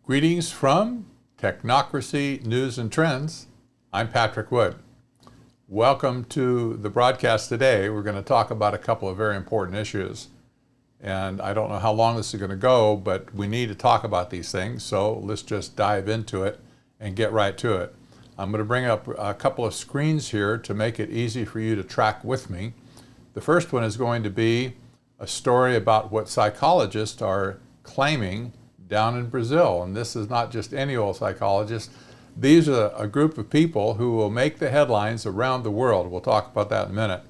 Greetings from Technocracy News and Trends. I'm Patrick Wood. Welcome to the broadcast today. We're going to talk about a couple of very important issues. And I don't know how long this is going to go, but we need to talk about these things. So let's just dive into it and get right to it. I'm going to bring up a couple of screens here to make it easy for you to track with me. The first one is going to be a story about what psychologists are claiming down in Brazil. And this is not just any old psychologist. These are a group of people who will make the headlines around the world. We'll talk about that in a minute.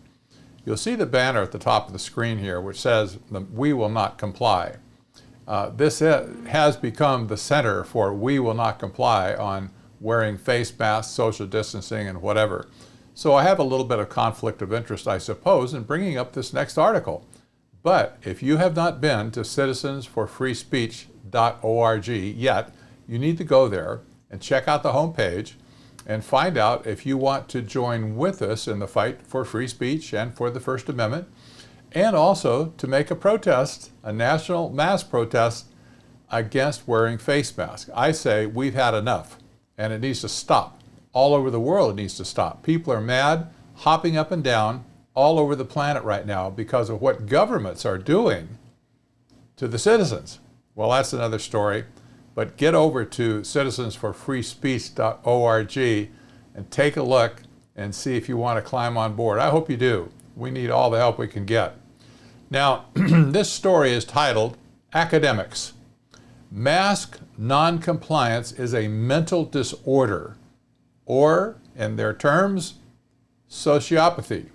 You'll see the banner at the top of the screen here, which says, "We will not comply." This has become the center for "we will not comply" on wearing face masks, social distancing, and whatever. So I have a little bit of conflict of interest, I suppose, in bringing up this next article. But if you have not been to citizensforfreespeech.org yet, you need to go there and check out the homepage and find out if you want to join with us in the fight for free speech and for the First Amendment, and also to make a protest, a national mass protest against wearing face masks. I say we've had enough, and it needs to stop. All over the world it needs to stop. People are mad, hopping up and down all over the planet right now because of what governments are doing to the citizens. Well, that's another story. But get over to citizensforfreespeech.org and take a look and see if you want to climb on board. I hope you do. We need all the help we can get. Now, this story is titled, "Academics. Mask Non-Compliance is a Mental Disorder," or, in their terms, sociopathy.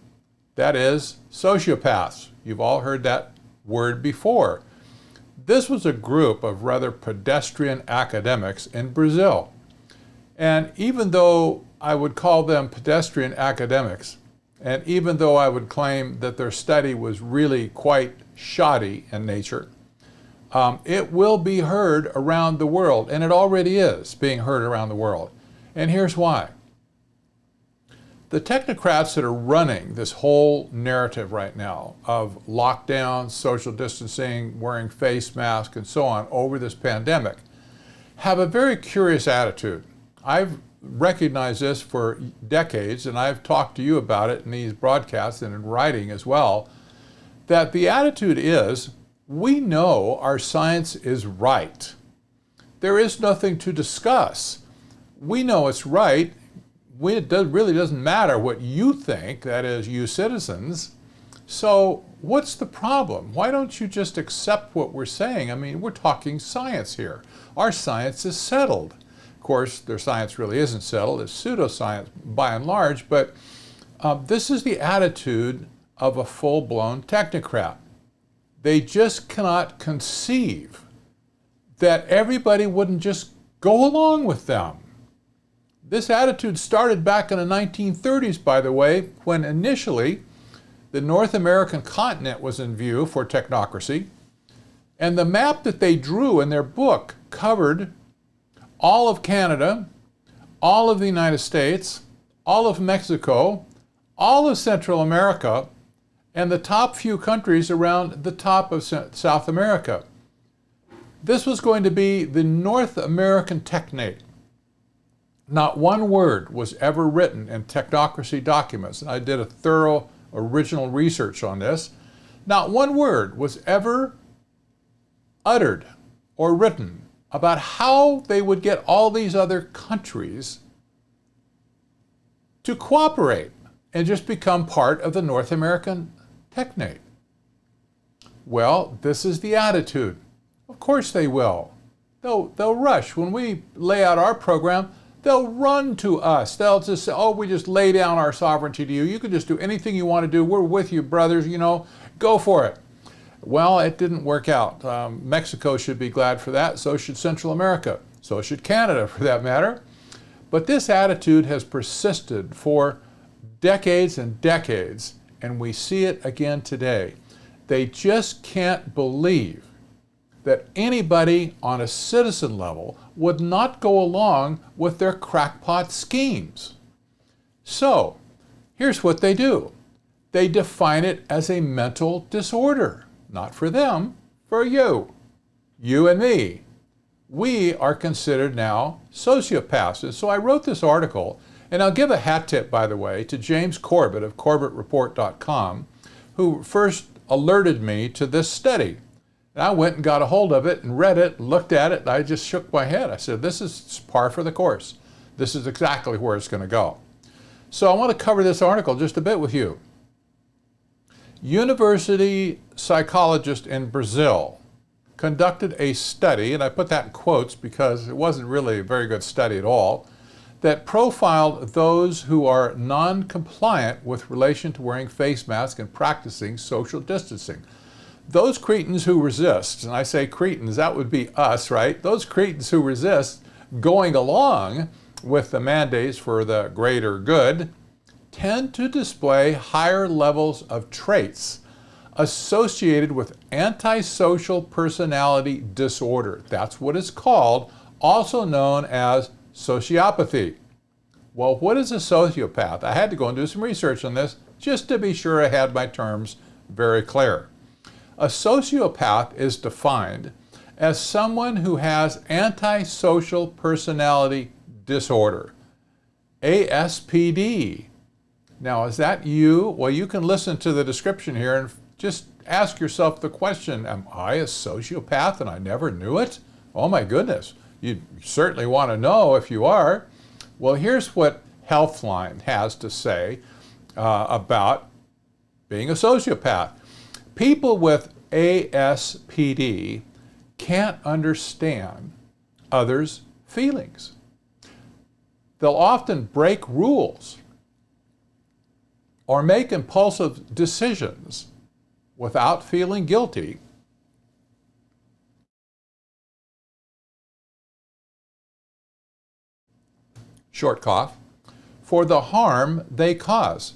That is, sociopaths. You've all heard that word before. This was a group of rather pedestrian academics in Brazil. And even though I would call them pedestrian academics, and even though I would claim that their study was really quite shoddy in nature, it will be heard around the world, and it already is being heard around the world. And here's why. The technocrats that are running this whole narrative right now of lockdown, social distancing, wearing face masks, and so on over this pandemic have a very curious attitude. I've recognized this for decades, and I've talked to you about it in these broadcasts and in writing as well, that the attitude is, we know our science is right. There is nothing to discuss. We know it's right. It really doesn't matter what you think, that is, you citizens. So what's the problem? Why don't you just accept what we're saying? I mean, we're talking science here. Our science is settled. Of course, their science really isn't settled. It's pseudoscience by and large, but this is the attitude of a full-blown technocrat. They just cannot conceive that everybody wouldn't just go along with them. This attitude started back in the 1930s, by the way, when initially the North American continent was in view for technocracy. And the map that they drew in their book covered all of Canada, all of the United States, all of Mexico, all of Central America, and the top few countries around the top of South America. This was going to be the North American technate. Not one word was ever written in technocracy documents, and I did a thorough original research on this. Not one word was ever uttered or written about how they would get all these other countries to cooperate and just become part of the North American technate. Well, this is the attitude. Of course they will. They'll rush. When we lay out our program, they'll run to us. They'll just say, "Oh, we just lay down our sovereignty to you. You can just do anything you want to do. We're with you, brothers, go for it." Well, it didn't work out. Mexico should be glad for that. So should Central America. So should Canada, for that matter. But this attitude has persisted for decades and decades, and we see it again today. They just can't believe that anybody on a citizen level would not go along with their crackpot schemes. So, here's what they do. They define it as a mental disorder. Not for them, for you. You and me. we are considered now sociopaths. And so I wrote this article, and I'll give a hat tip, by the way, to James Corbett of CorbettReport.com, who first alerted me to this study. And I went and got a hold of it and read it, looked at it, and I just shook my head. I said, this is par for the course. This is exactly where it's going to go. So I want to cover this article just a bit with you. University psychologist in Brazil conducted a study, and I put that in quotes because it wasn't really a very good study at all, that profiled those who are non-compliant with relation to wearing face masks and practicing social distancing. Those cretins who resist, and I say cretins, that would be us, right? Those cretins who resist going along with the mandates for the greater good tend to display higher levels of traits associated with antisocial personality disorder. That's what it's called, also known as sociopathy. Well, what is a sociopath? I had to go and do some research on this just to be sure I had my terms very clear. A sociopath is defined as someone who has antisocial personality disorder, ASPD. Now, is that you? Well, you can listen to the description here and just ask yourself the question, am I a sociopath and I never knew it? Oh my goodness. You certainly want to know if you are. Well, here's what Healthline has to say about being a sociopath. People with ASPD can't understand others' feelings. They'll often break rules or make impulsive decisions without feeling guilty. Short cough. For the harm they cause.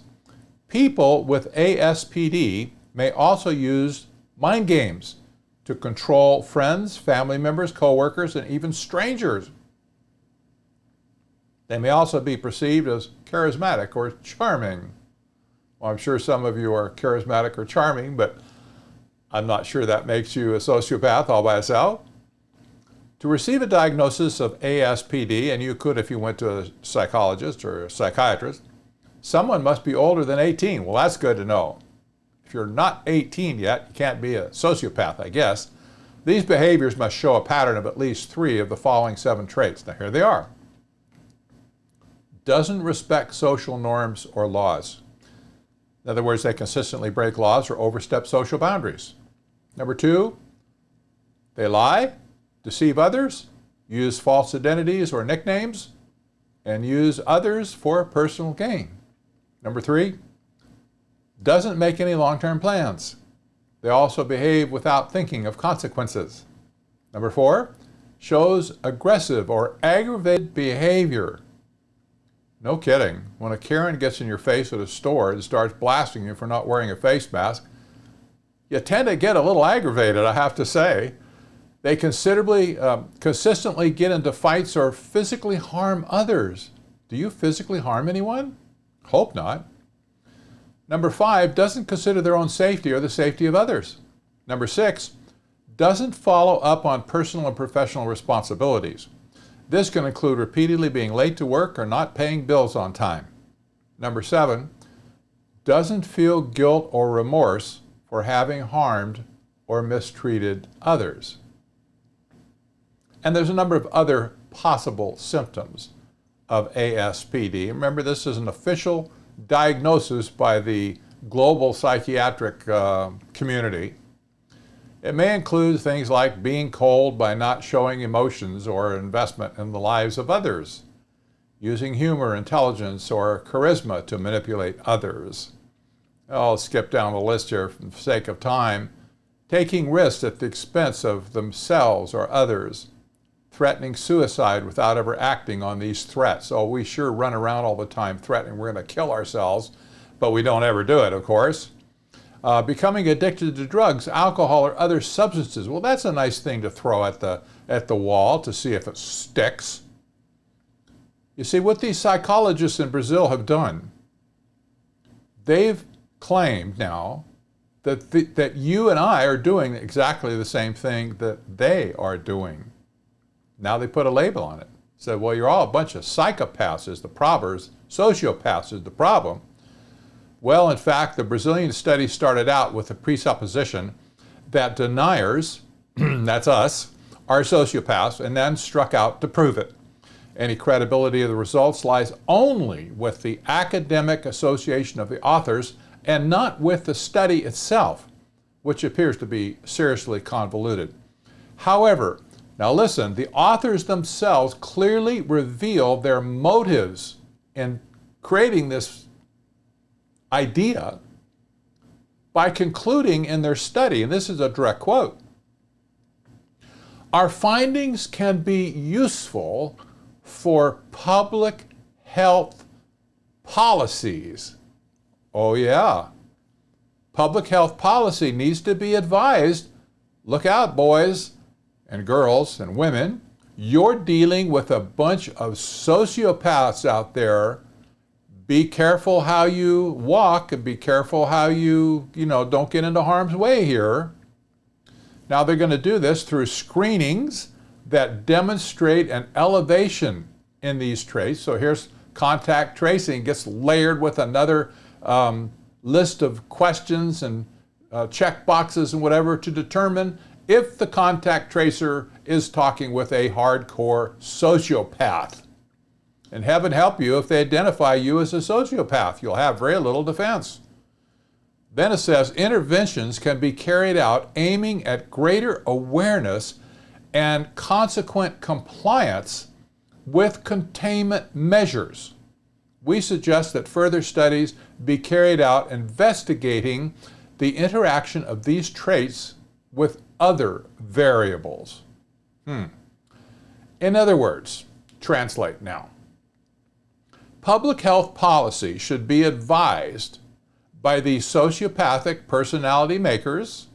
People with ASPD may also use mind games to control friends, family members, coworkers, and even strangers. They may also be perceived as charismatic or charming. Well, I'm sure some of you are charismatic or charming, but I'm not sure that makes you a sociopath all by itself. To receive a diagnosis of ASPD, and you could if you went to a psychologist or a psychiatrist, someone must be older than 18. Well, that's good to know. If you're not 18 yet, you can't be a sociopath, I guess. These behaviors must show a pattern of at least 3 of the following 7 traits. Now, here they are. Doesn't respect social norms or laws. In other words, they consistently break laws or overstep social boundaries. Number 2, they lie, deceive others, use false identities or nicknames, and use others for personal gain. Number 3, doesn't make any long-term plans. They also behave without thinking of consequences. Number 4, shows aggressive or aggravated behavior. No kidding. When a Karen gets in your face at a store and starts blasting you for not wearing a face mask, you tend to get a little aggravated, I have to say. They consistently get into fights or physically harm others. Do you physically harm anyone? Hope not. Number 5, doesn't consider their own safety or the safety of others. Number 6, doesn't follow up on personal and professional responsibilities. This can include repeatedly being late to work or not paying bills on time. Number 7, doesn't feel guilt or remorse for having harmed or mistreated others. And there's a number of other possible symptoms of ASPD. Remember, this is an official diagnosis by the global psychiatric community. It may include things like being cold by not showing emotions or investment in the lives of others, using humor, intelligence, or charisma to manipulate others. I'll skip down the list here for the sake of time. Taking risks at the expense of themselves or others, threatening suicide without ever acting on these threats. Oh, we sure run around all the time threatening we're going to kill ourselves, but we don't ever do it, of course. Becoming addicted to drugs, alcohol, or other substances. Well, that's a nice thing to throw at the wall to see if it sticks. You see, what these psychologists in Brazil have done, they've claimed now that you and I are doing exactly the same thing that they are doing. Now they put a label on it. Said, well, you're all a bunch of psychopaths is the problem, sociopaths is the problem. Well, in fact, the Brazilian study started out with the presupposition that deniers, that's us, are sociopaths, and then struck out to prove it. Any credibility of the results lies only with the academic association of the authors and not with the study itself, which appears to be seriously convoluted. However, now listen, the authors themselves clearly reveal their motives in creating this idea by concluding in their study, and this is a direct quote, "Our findings can be useful for public health policies." Oh yeah, public health policy needs to be advised. Look out, boys and girls and women. You're dealing with a bunch of sociopaths out there. Be careful how you walk and be careful how you don't get into harm's way here. Now they're going to do this through screenings that demonstrate an elevation in these traits. So here's contact tracing, gets layered with another list of questions and check boxes and whatever to determine if the contact tracer is talking with a hardcore sociopath. And heaven help you if they identify you as a sociopath. You'll have very little defense. Then it says interventions can be carried out aiming at greater awareness and consequent compliance with containment measures. We suggest that further studies be carried out investigating the interaction of these traits with other variables. In other words, translate now. Public health policy should be advised by the sociopathic personality makers,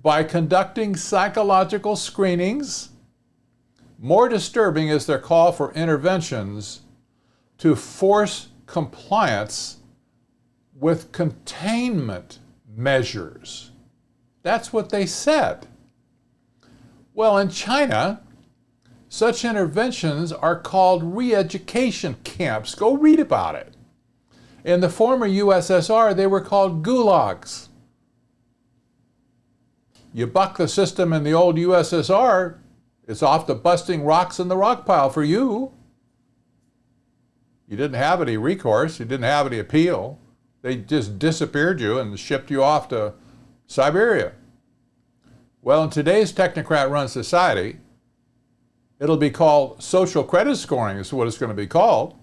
by conducting psychological screenings. More disturbing is their call for interventions to force compliance with containment measures. That's what they said. Well, in China, such interventions are called re-education camps. Go read about it. In the former USSR, they were called gulags. You buck the system in the old USSR, it's off to busting rocks in the rock pile for you. You didn't have any recourse, you didn't have any appeal. They just disappeared you and shipped you off to Siberia. Well, in today's technocrat-run society, it'll be called social credit scoring is what it's going to be called.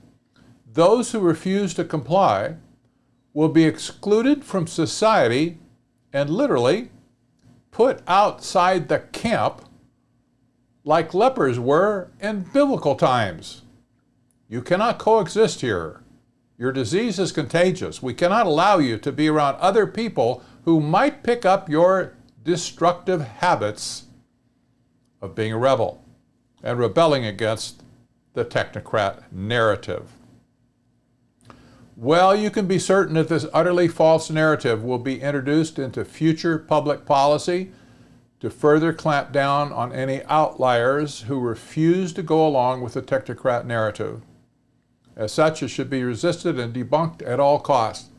Those who refuse to comply will be excluded from society and literally put outside the camp like lepers were in biblical times. You cannot coexist here. Your disease is contagious. We cannot allow you to be around other people who might pick up your destructive habits of being a rebel and rebelling against the technocrat narrative. Well, you can be certain that this utterly false narrative will be introduced into future public policy to further clamp down on any outliers who refuse to go along with the technocrat narrative. As such, it should be resisted and debunked at all costs.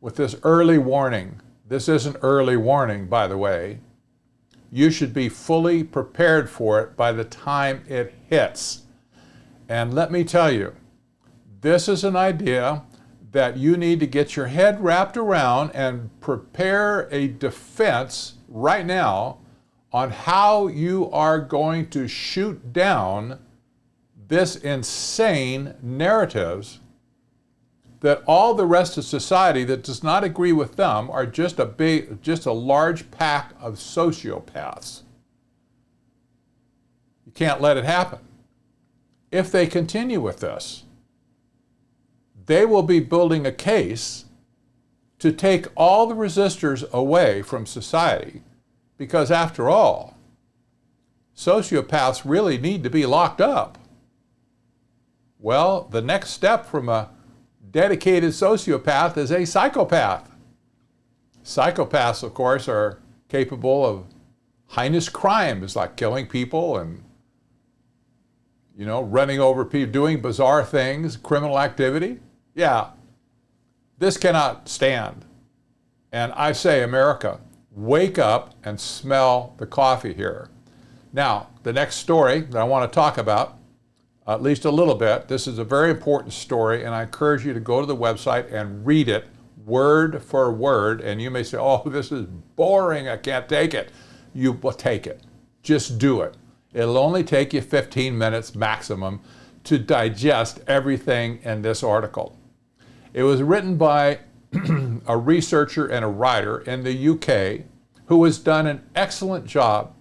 With this early warning, this isn't early warning, by the way, you should be fully prepared for it by the time it hits. And let me tell you, this is an idea that you need to get your head wrapped around and prepare a defense right now on how you are going to shoot down this insane narratives that all the rest of society that does not agree with them are just a large pack of sociopaths. You can't let it happen. If they continue with this, they will be building a case to take all the resistors away from society, because after all, sociopaths really need to be locked up. Well, the next step from a dedicated sociopath is a psychopath. Psychopaths, of course, are capable of heinous crimes like killing people and running over people, doing bizarre things, criminal activity. Yeah, this cannot stand. And I say, America, wake up and smell the coffee here. Now, the next story that I want to talk about, at least a little bit, this is a very important story, and I encourage you to go to the website and read it word for word. And you may say, oh, this is boring, I can't take it. You will take it. Just do it. It'll only take you 15 minutes maximum to digest everything in this article. It was written by a researcher and a writer in the UK who has done an excellent job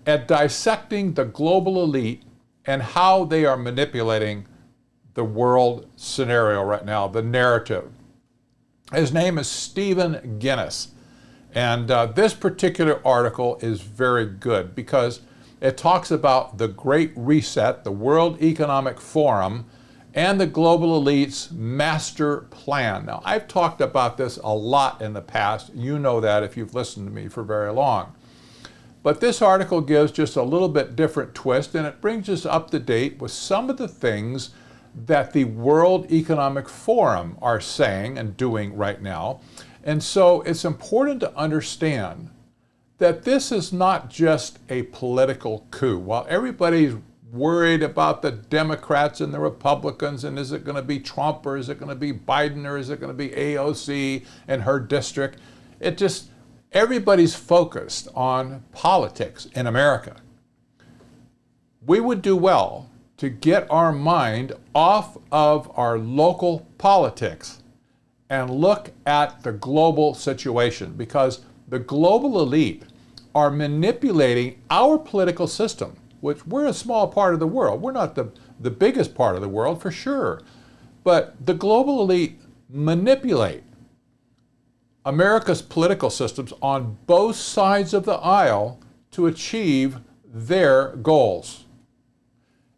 at dissecting the global elite and how they are manipulating the world scenario right now, the narrative. His name is Stephen Guinness. And this particular article is very good because it talks about the Great Reset, the World Economic Forum, and the global elite's master plan. Now, I've talked about this a lot in the past. You know that if you've listened to me for very long. But this article gives just a little bit different twist, and it brings us up to date with some of the things that the World Economic Forum are saying and doing right now. And so it's important to understand that this is not just a political coup. While everybody's worried about the Democrats and the Republicans, and is it going to be Trump, or is it going to be Biden, or is it going to be AOC and her district, everybody's focused on politics in America. We would do well to get our mind off of our local politics and look at the global situation, because the global elite are manipulating our political system, which we're a small part of the world. We're not the biggest part of the world for sure, but the global elite manipulate America's political systems on both sides of the aisle to achieve their goals.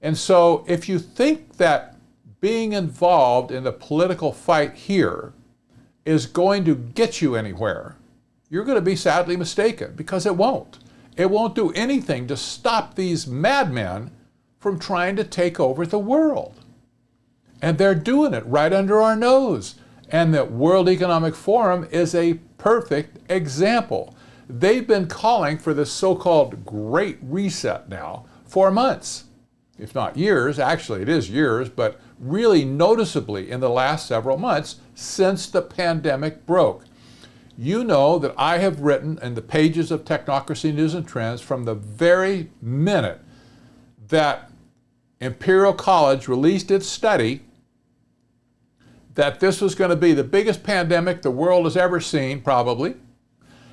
And so if you think that being involved in the political fight here is going to get you anywhere, you're going to be sadly mistaken, because it won't. It won't do anything to stop these madmen from trying to take over the world. And they're doing it right under our nose. And the World Economic Forum is a perfect example. They've been calling for this so-called Great Reset now for months, if not years. Actually, it is years, but really noticeably in the last several months since the pandemic broke. You know that I have written in the pages of Technocracy News and Trends from the very minute that Imperial College released its study that this was going to be the biggest pandemic the world has ever seen, probably,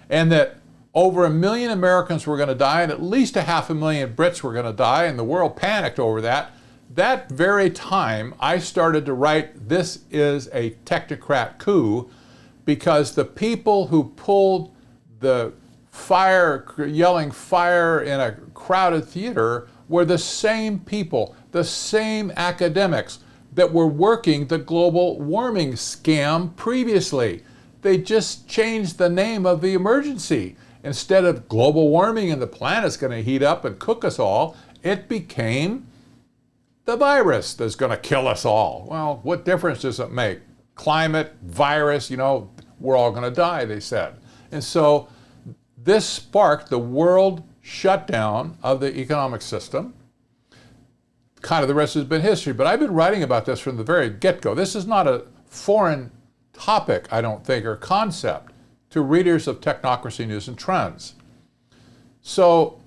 and that over 1 million Americans were going to die, and at least 500,000 Brits were going to die, and the world panicked over that. That very time, I started to write, this is a technocrat coup, because the people who pulled the fire, yelling fire in a crowded theater, were the same people, the same academics that were working the global warming scam previously. They just changed the name of the emergency. Instead of global warming and the planet's going to heat up and cook us all, it became the virus that's going to kill us all. Well, what difference does it make? Climate, virus, we're all going to die, they said. And so this sparked the world shutdown of the economic system. Kind of the rest has been history, but I've been writing about this from the very get-go. This is not a foreign topic, I don't think, or concept to readers of Technocracy News and Trends. So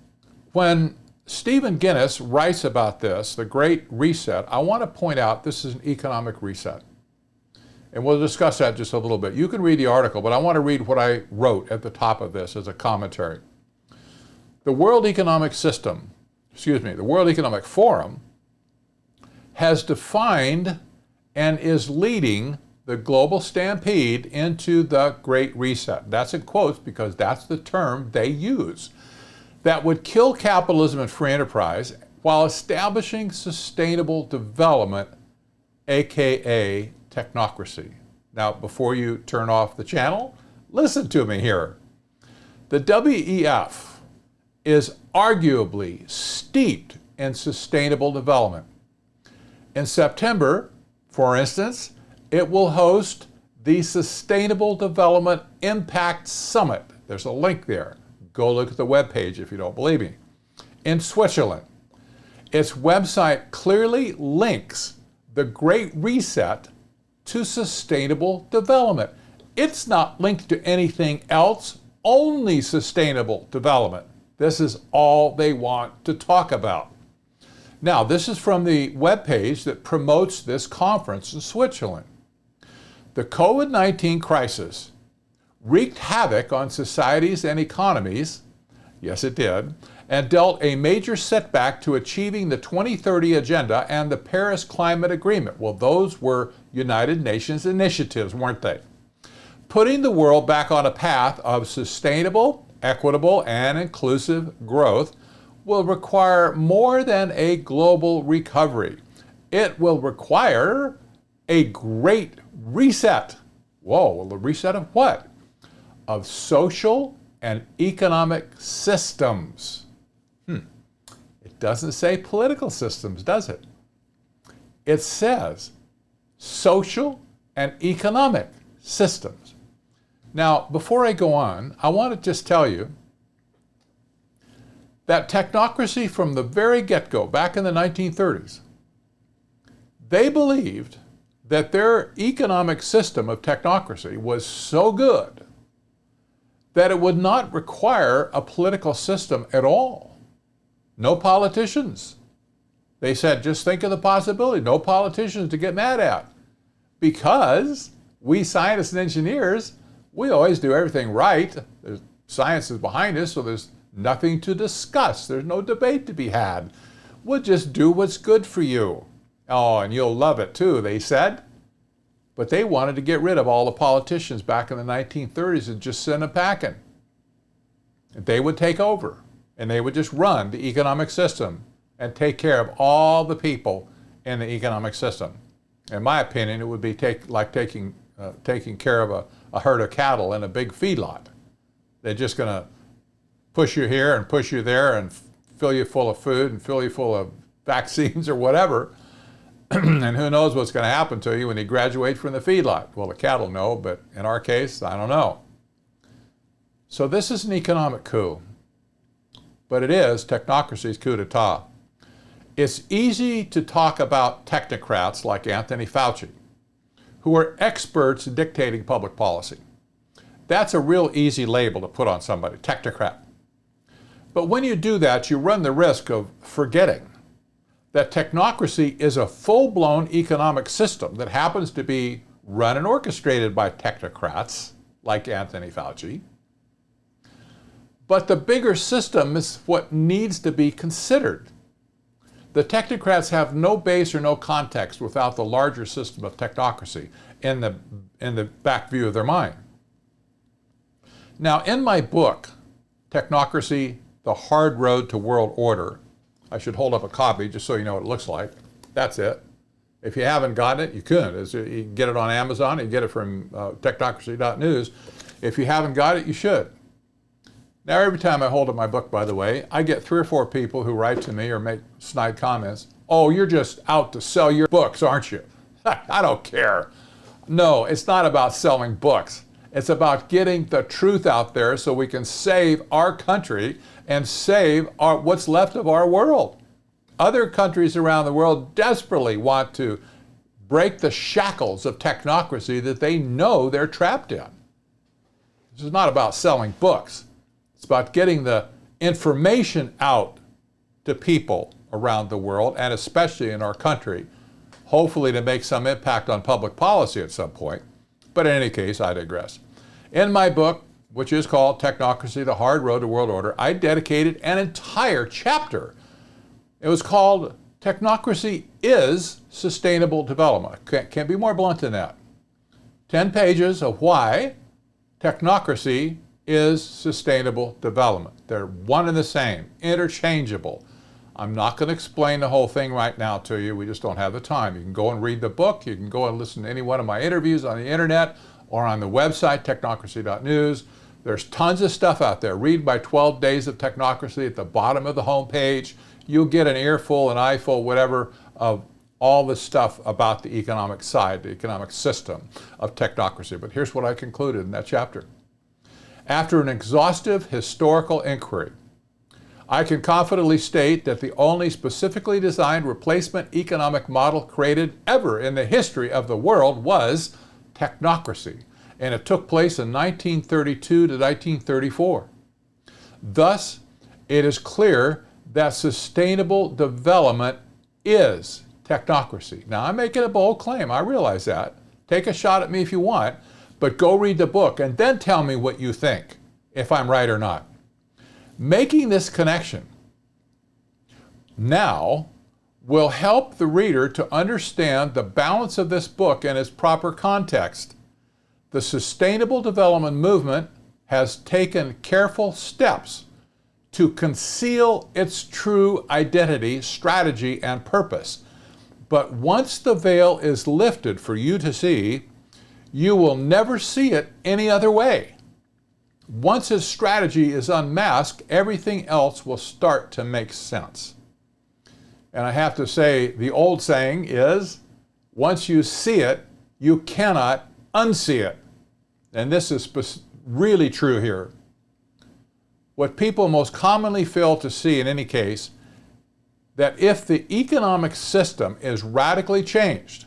when Stephen Guinness writes about this, the Great Reset, I want to point out this is an economic reset. And we'll discuss that just a little bit. You can read the article, but I want to read what I wrote at the top of this as a commentary. The World Economic Forum has defined and is leading the global stampede into the Great Reset. That's in quotes because that's the term they use. That would kill capitalism and free enterprise while establishing sustainable development, aka technocracy. Now, before you turn off the channel, listen to me here. The WEF is arguably steeped in sustainable development. In September, for instance, it will host the Sustainable Development Impact Summit. There's a link there. Go look at the webpage if you don't believe me. In Switzerland, its website clearly links the Great Reset to sustainable development. It's not linked to anything else, only sustainable development. This is all they want to talk about. Now, this is from the webpage that promotes this conference in Switzerland. The COVID-19 crisis wreaked havoc on societies and economies, yes it did, and dealt a major setback to achieving the 2030 Agenda and the Paris Climate Agreement. Well, those were United Nations initiatives, weren't they? Putting the world back on a path of sustainable, equitable, and inclusive growth will require more than a global recovery. It will require a great reset. Whoa, well, the reset of what? Of social and economic systems. It doesn't say political systems, does it? It says social and economic systems. Now, before I go on, I want to just tell you that technocracy from the very get-go, back in the 1930s, they believed that their economic system of technocracy was so good that it would not require a political system at all. No politicians. They said, just think of the possibility, no politicians to get mad at. Because we scientists and engineers, we always do everything right. There's science is behind us, so there's nothing to discuss. There's no debate to be had. We'll just do what's good for you. Oh, and you'll love it too, they said. But they wanted to get rid of all the politicians back in the 1930s and just send them packing. They would take over, and they would just run the economic system and take care of all the people in the economic system. In my opinion, it would be like taking care of a herd of cattle in a big feedlot. They're just going to push you here and push you there and fill you full of food and fill you full of vaccines or whatever. And who knows what's going to happen to you when you graduate from the feedlot. Well, the cattle know, but in our case, I don't know. So this is an economic coup, but it is technocracy's coup d'etat. It's easy to talk about technocrats like Anthony Fauci, who are experts in dictating public policy. That's a real easy label to put on somebody, technocrat. But when you do that, you run the risk of forgetting that technocracy is a full-blown economic system that happens to be run and orchestrated by technocrats like Anthony Fauci. But the bigger system is what needs to be considered. The technocrats have no base or no context without the larger system of technocracy in the back view of their mind. Now, in my book, Technocracy, The Hard Road to World Order, I should hold up a copy just so you know what it looks like. That's it. If you haven't gotten it, you could. You can get it on Amazon. You can get it from technocracy.news. If you haven't got it, you should. Now, every time I hold up my book, by the way, I get 3 or 4 people who write to me or make snide comments. Oh, you're just out to sell your books, aren't you? I don't care. No, it's not about selling books. It's about getting the truth out there so we can save our country and save what's left of our world. Other countries around the world desperately want to break the shackles of technocracy that they know they're trapped in. This is not about selling books. It's about getting the information out to people around the world, and especially in our country, hopefully to make some impact on public policy at some point. But in any case, I digress. In my book, which is called Technocracy, The Hard Road to World Order, I dedicated an entire chapter. It was called Technocracy is Sustainable Development. Can't be more blunt than that. 10 pages of why technocracy is sustainable development. They're one and the same, interchangeable. I'm not going to explain the whole thing right now to you. We just don't have the time. You can go and read the book. You can go and listen to any one of my interviews on the internet or on the website, technocracy.news. There's tons of stuff out there. Read my 12 Days of Technocracy at the bottom of the homepage. You'll get an earful, an eyeful, whatever, of all the stuff about the economic side, the economic system of technocracy. But here's what I concluded in that chapter. After an exhaustive historical inquiry, I can confidently state that the only specifically designed replacement economic model created ever in the history of the world was technocracy, and it took place in 1932 to 1934. Thus, it is clear that sustainable development is technocracy. Now, I'm making a bold claim. I realize that. Take a shot at me if you want, but go read the book and then tell me what you think, if I'm right or not. Making this connection now will help the reader to understand the balance of this book in its proper context. The sustainable development movement has taken careful steps to conceal its true identity, strategy, and purpose. But once the veil is lifted for you to see, you will never see it any other way. Once its strategy is unmasked, everything else will start to make sense. And I have to say, the old saying is, once you see it, you cannot unsee it. And this is really true here. What people most commonly fail to see in any case, that if the economic system is radically changed,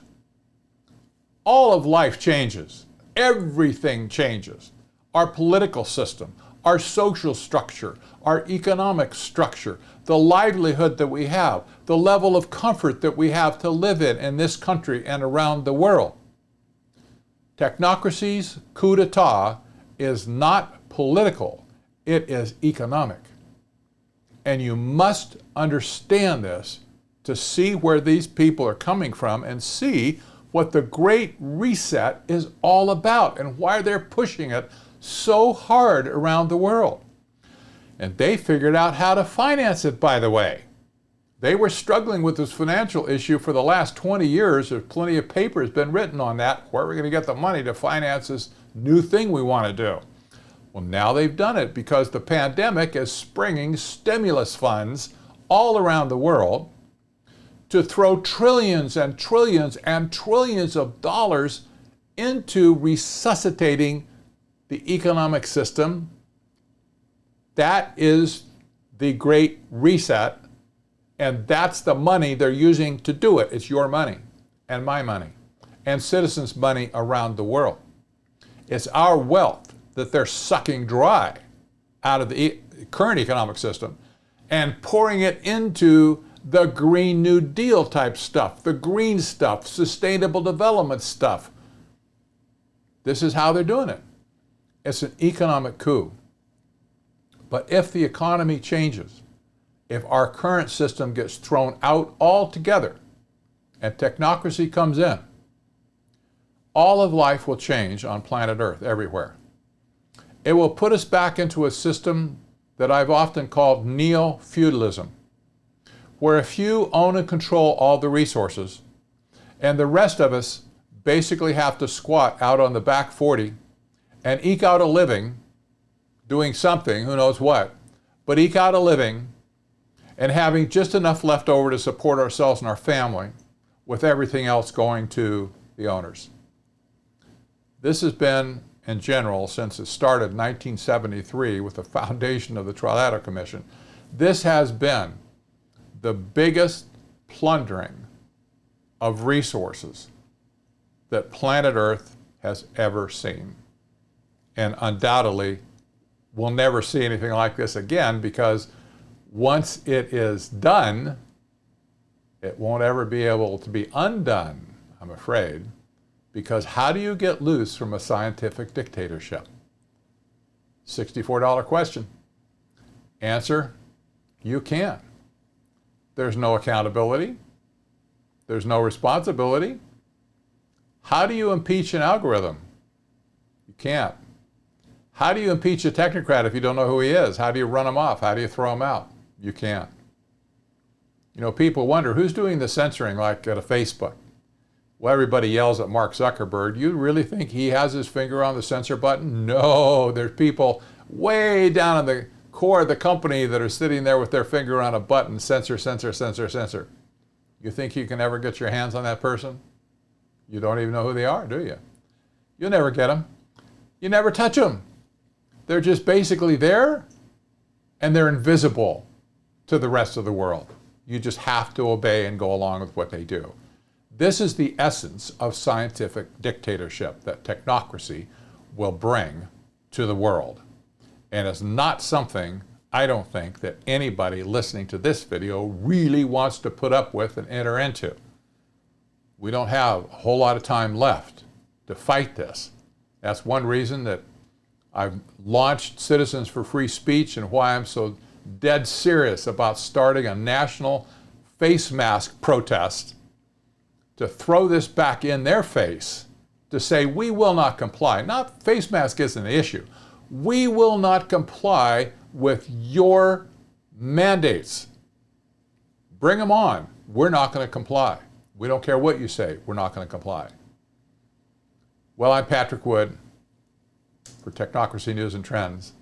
all of life changes. Everything changes. Our political system, our social structure, our economic structure, the livelihood that we have, the level of comfort that we have to live in this country and around the world. Technocracy's coup d'etat is not political, it is economic. And you must understand this to see where these people are coming from and see what the Great Reset is all about and why they're pushing it so hard around the world. And they figured out how to finance it, by the way. They were struggling with this financial issue for the last 20 years. There's plenty of paper has been written on that. Where are we going to get the money to finance this new thing we want to do? Well, now they've done it because the pandemic is springing stimulus funds all around the world to throw trillions and trillions and trillions of dollars into resuscitating the economic system. That is the Great Reset, and that's the money they're using to do it. It's your money and my money and citizens' money around the world. It's our wealth that they're sucking dry out of the current economic system and pouring it into the Green New Deal type stuff, the green stuff, sustainable development stuff. This is how they're doing it. It's an economic coup. But if the economy changes, if our current system gets thrown out altogether and technocracy comes in, all of life will change on planet Earth everywhere. It will put us back into a system that I've often called neo-feudalism, where a few own and control all the resources, and the rest of us basically have to squat out on the back 40 and eke out a living doing something, who knows what, but eke out a living and having just enough left over to support ourselves and our family, with everything else going to the owners. This has been, in general, since it started in 1973 with the foundation of the Trilateral Commission, this has been the biggest plundering of resources that planet Earth has ever seen. And undoubtedly, we'll never see anything like this again, because once it is done, it won't ever be able to be undone, I'm afraid, because how do you get loose from a scientific dictatorship? $64 question. Answer, you can't. There's no accountability. There's no responsibility. How do you impeach an algorithm? You can't. How do you impeach a technocrat if you don't know who he is? How do you run him off? How do you throw him out? You can't. You know, people wonder, who's doing the censoring like at a Facebook? Well, everybody yells at Mark Zuckerberg. You really think he has his finger on the censor button? No, there's people way down in the core of the company that are sitting there with their finger on a button, censor, censor, censor, censor. You think you can ever get your hands on that person? You don't even know who they are, do you? You'll never get them. You never touch them. They're just basically there, and they're invisible to the rest of the world. You just have to obey and go along with what they do. This is the essence of scientific dictatorship that technocracy will bring to the world. And it's not something, I don't think, that anybody listening to this video really wants to put up with and enter into. We don't have a whole lot of time left to fight this. That's one reason that I've launched Citizens for Free Speech and why I'm so dead serious about starting a national face mask protest to throw this back in their face, to say we will not comply. Not face mask isn't an issue. We will not comply with your mandates. Bring them on. We're not going to comply. We don't care what you say. We're not going to comply. Well, I'm Patrick Wood for Technocracy News and Trends.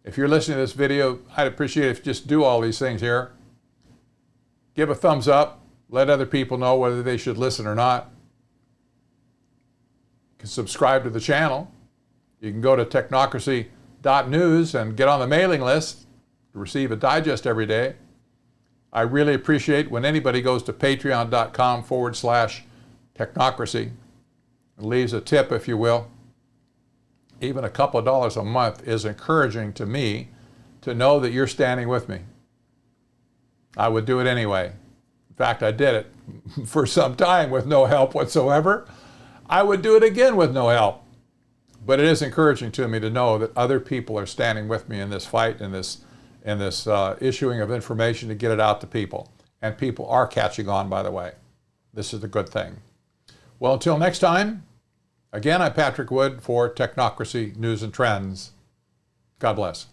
If you're listening to this video, I'd appreciate it if you just do all these things here. Give a thumbs up. Let other people know whether they should listen or not. You can subscribe to the channel. You can go to technocracy.news and get on the mailing list to receive a digest every day. I really appreciate when anybody goes to patreon.com/technocracy and leaves a tip, if you will. Even a couple of dollars a month is encouraging to me to know that you're standing with me. I would do it anyway. In fact, I did it for some time with no help whatsoever. I would do it again with no help. But it is encouraging to me to know that other people are standing with me in this fight, in this issuing of information to get it out to people. And people are catching on, by the way. This is a good thing. Well, until next time, again, I'm Patrick Wood for Technocracy News and Trends. God bless.